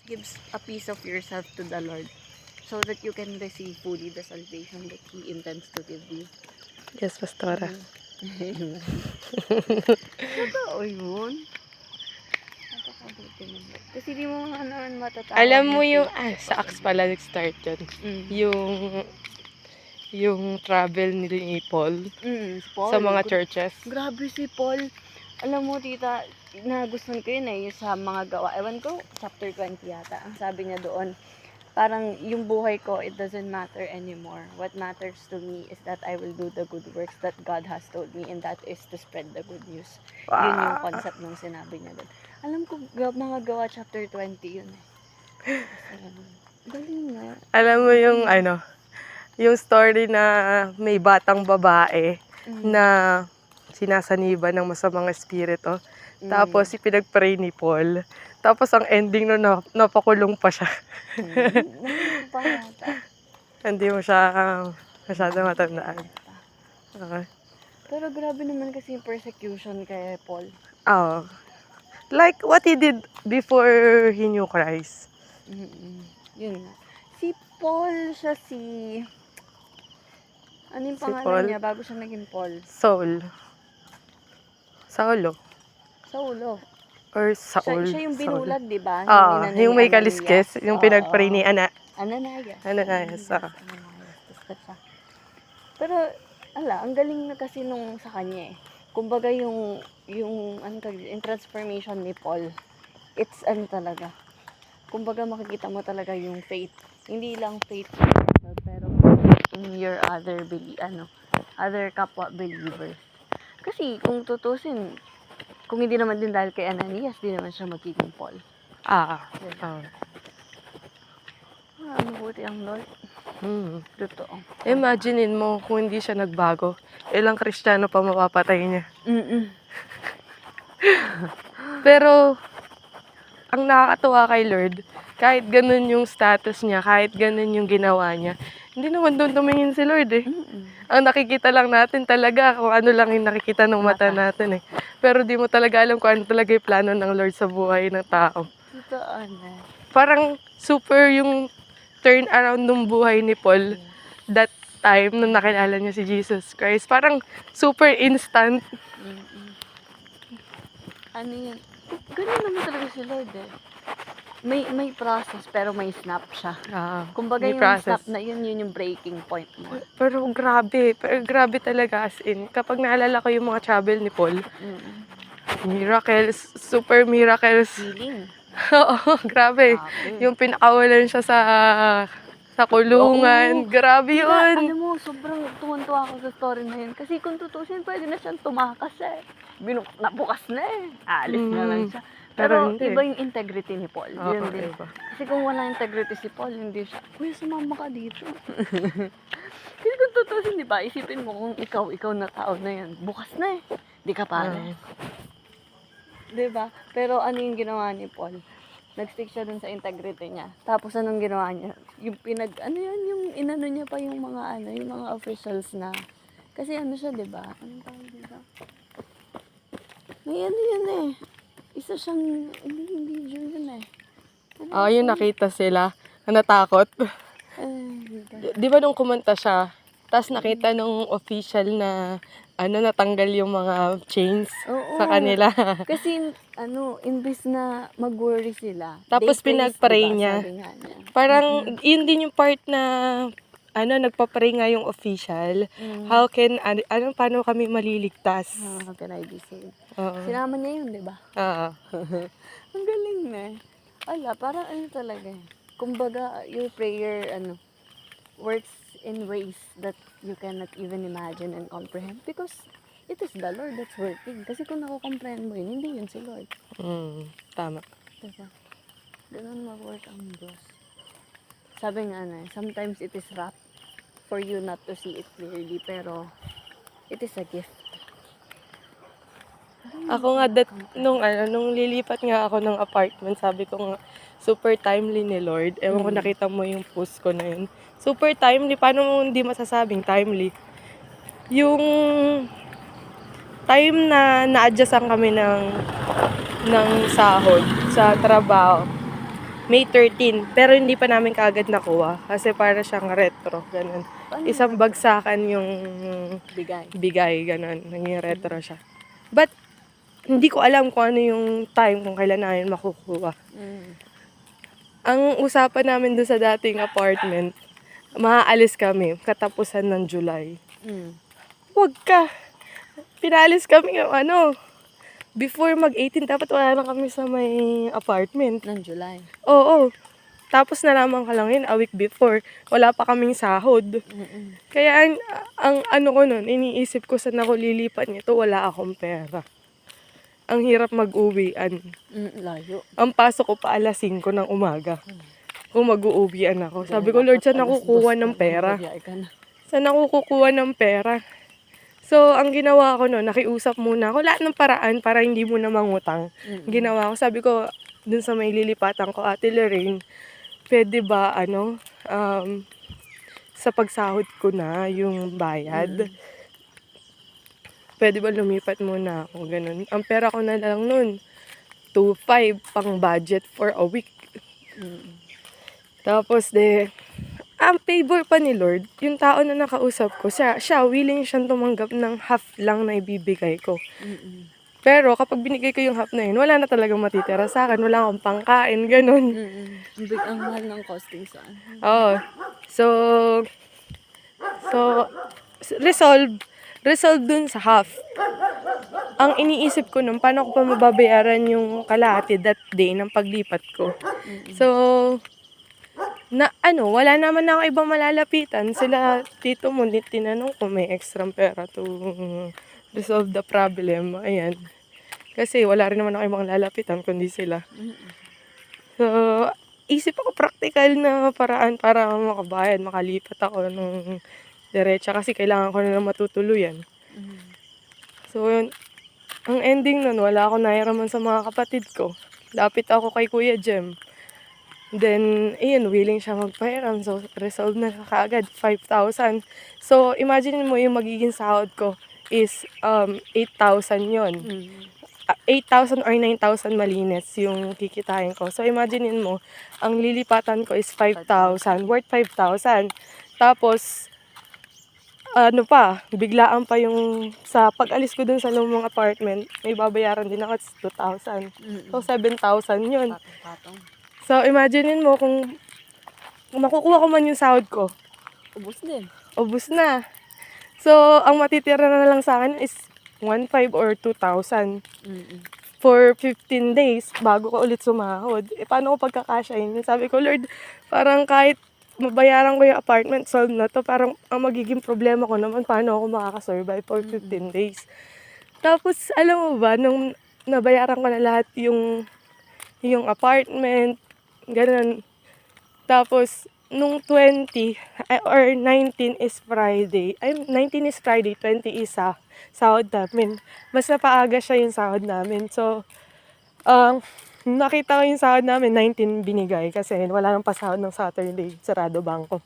gives a piece of yourself to the Lord so that you can receive fully the salvation that He intends to give you. Yes, Pastora. Amen. Totoo yun. Napakabuti naman. Kasi di mo nga naman matatawag Alam mo na yung, faith sa kapag Acts pala nag-start yun. Mm. Yung travel ni Paul Si Paul. sa mga churches. Grabe si Paul. Alam mo, tita, nagustuhan ko yun yung sa mga gawa. Ewan ko, chapter 20 yata. Ang sabi niya doon, parang yung buhay ko, it doesn't matter anymore. What matters to me is that I will do the good works that God has told me, and that is to spread the good news. Yun yung concept nung sinabi niya doon. Alam ko, mga gawa chapter 20 yun eh. Galing nga. Alam mo yung yung story na may batang babae na sinasaniba ng masamang espiritu. Tapos ipinag-pray ni Paul. Tapos ang ending nun, napakulong pa siya. Narinig pa yata. Hindi mo siya masyado matandaan. Okay. Pero grabe naman kasi yung persecution kay Paul. Oh. Like what he did before he knew Christ. Yun nga. Si Paul siya ano yung Si pangalan Paul? niya bago siya naging Paul? Saulo. Saulo. Or Saul. Siya yung binulag, di ba? Yung may kaliskis. Yung pinag-pray ni Ananias. Ananias. Pero, ang galing na kasi nung sa kanya eh. Kumbaga yung transformation ni Paul, it's talaga. Kumbaga makikita mo talaga yung faith. Hindi lang faith pero in your other kapwa believers. Kasi kung tutusin, kung hindi naman din dahil kay Ananias, di naman siya magiging Paul. Mabuti ang Lord. Totoo. Imaginein mo kung hindi siya nagbago. Ilang Kristiyano pa mapapatay niya. Pero, ang nakakatuwa kay Lord, kahit ganun yung status niya, kahit ganun yung ginawa niya, hindi naman doon tumingin si Lord eh. Ang nakikita lang natin talaga kung ano lang yung nakikita ng mata natin eh. Pero di mo talaga alam kung ano talaga yung plano ng Lord sa buhay ng tao. Totoo na. Parang super yung turn around ng buhay ni Paul that time nung nakilala niya si Jesus Christ. Parang super instant. Ano yun? Ganun naman talaga si Lord eh. May process pero may snap siya. Kumbaga yung process. Snap na yun yung breaking point mo. Pero grabe talaga as in. Kapag naalala ko yung mga travel ni Paul, miracles, super miracles. Healing. Oo, grabe. Yung pinakawalan siya sa kulungan. Grabe yun. Alam mo, sobrang tuwan-tuwa ako sa story na yun. Kasi kung tutusin, pwede na siyang tumakas eh. Nabukas na eh. Alis na lang siya. Pero iba yung integrity ni Paul. Yun din. Kasi kung wala integrity si Paul, hindi siya, kuya, sumama ka dito. Kasi kung tutusin, di ba, isipin mo kung ikaw na tao na yan, bukas na eh. Di ka pare. Di ba? Pero ano yung ginawa ni Paul? Nag-stick siya dun sa integrity niya. Tapos anong ginawa niya? Yung yung inano niya pa yung mga officials na, kasi siya, di ba? Anong tawag dito? May yun eh. Isa siyang, hindi Jew yun eh. Yung nakita sila, natakot. Di ba nung kumanta siya, tapos nakita nung official na, natanggal yung mga chains sa kanila. Kasi, imbis na mag-worry sila. Tapos pinag-pray niya. Parang, yun din yung part na, nagpa-pray nga yung official. How can, paano kami maliligtas? How can I be saved? Sinama niya yun, di ba? Ang galing na eh. Parang talaga eh. Kumbaga, your prayer, works in ways that you cannot even imagine and comprehend. Because it is the Lord that's working. Kasi kung nakukomprehend mo yun, hindi yun si Lord. Tama. Diba? Ganun mag-work ang Diyos. Sabi nga sometimes it is rough for you not to see it clearly, pero it is a gift. Ako nga, nung lilipat nga ako ng apartment, sabi ko nga, super timely ni Lord. Ewan ko nakita mo yung post ko na yun. Super timely. Paano mo hindi masasabing timely? Yung time na na-adjustan kami ng sahod sa trabaho. May 13. Pero hindi pa namin kaagad nakuha. Kasi para siyang retro. Ganun. Paano Isang yun? bagsakan yung Bigay. bigay. Ganun. Naging retro siya. But, hindi ko alam kung ano yung time kung kailan namin makukuha. Ang usapan namin doon sa dating apartment, maaalis kami katapusan ng July. Wag ka. Pinalis kami yung before mag-18, dapat wala na kami sa may apartment. Ng July. Oo. Tapos nalaman ka lang yun, a week before, wala pa kaming sahod. Kaya ang ano ko nun, iniisip ko saan ako lilipat nito, wala akong pera. Ang hirap mag-uwian. Layo. Ang pasok ko pa alas 5 ng umaga. Kung mag-uuwian ako. Sabi ko, Lord, saan ako kukuha ng pera? Saan ako kukuha ng pera? So, ang ginawa ko noon, nakiusap muna ako. Lahat ng paraan para hindi mo na mangutang. Ginawa ko, sabi ko, dun sa may lilipatan ko, Ate Lorraine, pwede ba, sa pagsahod ko na yung bayad? Pwede ba lumipat muna ako? Ganun. Ang pera ko na lang noon, 2,500 pang budget for a week. Tapos ang favor pa ni Lord, yung tao na nakausap ko, siya willing siyang tumanggap ng half lang na ibibigay ko. Pero kapag binigay ko yung half na yun, wala na talagang matitira sa akin, wala akong pangkain, ganun. Ang mahal ng costing saan. Oo. So, resolve dun sa half. Ang iniisip ko nun, paano ko pa mababayaran yung kalahati that day ng paglipat ko. So, wala naman ako ibang malalapitan. Sila, tito mo, tinanong ko may extra pera to resolve the problem. Ayan. Kasi wala rin naman ako ibang lalapitan kundi sila. So, isip ako practical na paraan para makabayad, makalipat ako ng diretsa kasi kailangan ko na matutuluyan. So, yun. Ang ending nun, wala akong nairaman sa mga kapatid ko. Lapit ako kay Kuya Jem. Then, willing siya magpahiram. So, resolve na kaagad, 5,000. So, imagine mo yung magiging sahod ko is 8,000 yon. 8,000 or 9,000 malinis yung kikitain ko. So, imagine mo, ang lilipatan ko is 5,000, worth 5,000. Tapos, biglaan pa yung sa pag-alis ko dun sa lumang apartment, may babayaran din ako, 2,000. So, 7,000 yun. Patong-patong. So, imagine mo kung makukuha ko man yung sahod ko. Ubus din. Ubus na. So, ang matitira na lang sa akin is 1,500 or 2,000 for 15 days bago ko ulit sumahod. Paano ko pagkakasyahin? Sabi ko, Lord, parang kahit mabayaran ko yung apartment, solve na to. Parang ang magiging problema ko naman, paano ako makakasurvive for 15 days. Tapos, alam mo ba, nung nabayaran ko na lahat yung apartment, ganun. Tapos, nung 20 or 19 is Friday. 19 is Friday, 20 is sahod namin. Mas napaaga siya yung sahod namin. So, nakita ko yung sahod namin, 19 binigay kasi wala nang pasahod ng Saturday, sarado bangko.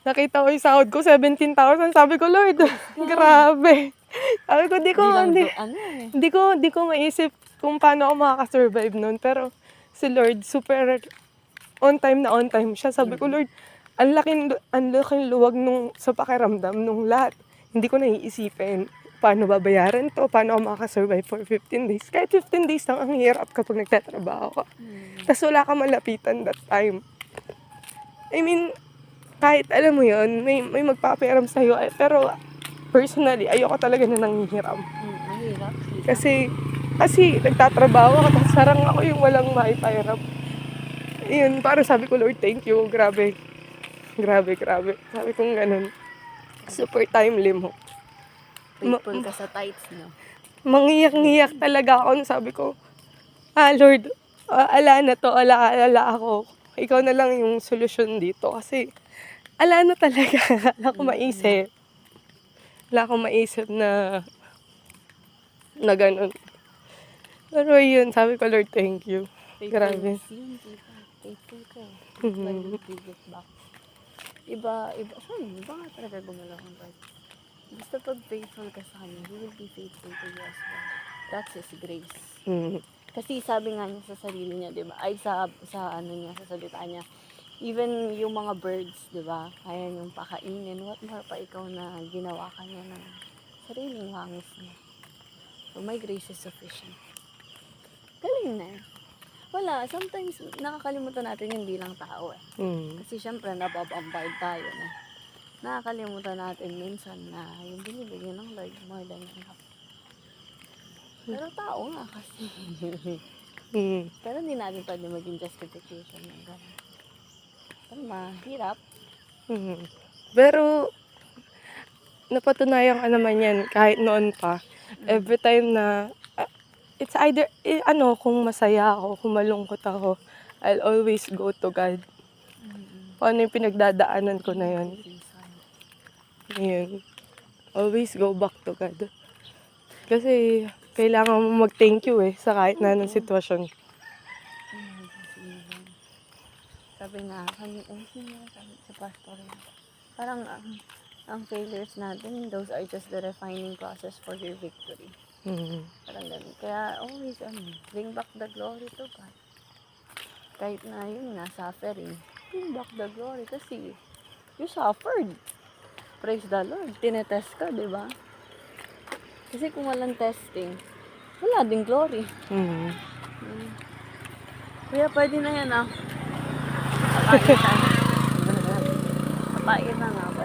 Nakita ko yung sahod ko, 17,000. Sabi ko, Lord, grabe. Sabi ko, di ko maisip kung paano ako makakasurvive nun. Pero si Lord, super on time siya. Sabi ko, Lord, ang laking luwag sa pakiramdam nung lahat. Hindi ko naiisipin paano babayaran to, paano ako makasurvive for 15 days. Kahit 15 days lang, ang hirap kapag nagtatrabaho ka. Tapos wala ka malapitan that time. I mean, kahit alam mo yun, may magpapahiram sa'yo. Pero personally, ayoko talaga na nanghihiram. Mahirap. Kasi nagtatrabaho ako, tapos sarang ako yung walang maipahiram. Yun, parang sabi ko, Lord, thank you. Grabe. Sabi ko ganun. Super timely mo. Faithful ka sa tithes, no? Mangiyak-ngiyak talaga ako. Sabi ko, Lord, ala na to, ala ako. Ikaw na lang yung solusyon dito. Kasi, ala na talaga. Wala akong maisip na ganun. Pero yun, sabi ko, Lord, thank you. Grabe. Faithful ka. Like, give back. Iba nga talaga gumalaw ang part. Basta pag faithful ka sa kanya, He will be faithful to you as well. That's His grace. Kasi sabi nga niya sa sarili niya, 'di ba? Ay sa ano niya, sa salita niya. Even yung mga birds, 'di ba? Kaya niyong pakainin. What more pa ikaw na ginawa ka niya ng sariling hangis niya. So my grace is sufficient. Galing na. Wala, sometimes nakakalimutan natin yung bilang tao eh. Kasi syempre nababombard tayo na. Nakakalimutan natin minsan na yung binibigyan ng Lord more than enough. Pero tao nga kasi. Pero hindi natin pwede maging justification ng gano'n. Pero mahirap. Pero, napatunayan ka naman yan kahit noon pa. Every time na, it's either, kung masaya ako, kung malungkot ako, I'll always go to God. Kung ano yung pinagdadaanan ko na yun. Yun. Always go back to God. Kasi, kailangan mo mag-thank you sa kahit na anong sitwasyon. Sabi nga, sabi sa pastor, parang ang failures natin, those are just the refining process for your victory. Parang ganun. Kaya always, bring back the glory to God. Kahit na yun nga, suffering, bring back the glory kasi you suffered. Praise the Lord. Tinetest ka, di ba? Kasi kung walang testing, wala ding glory. Kaya pwede na yan Kapain na nga.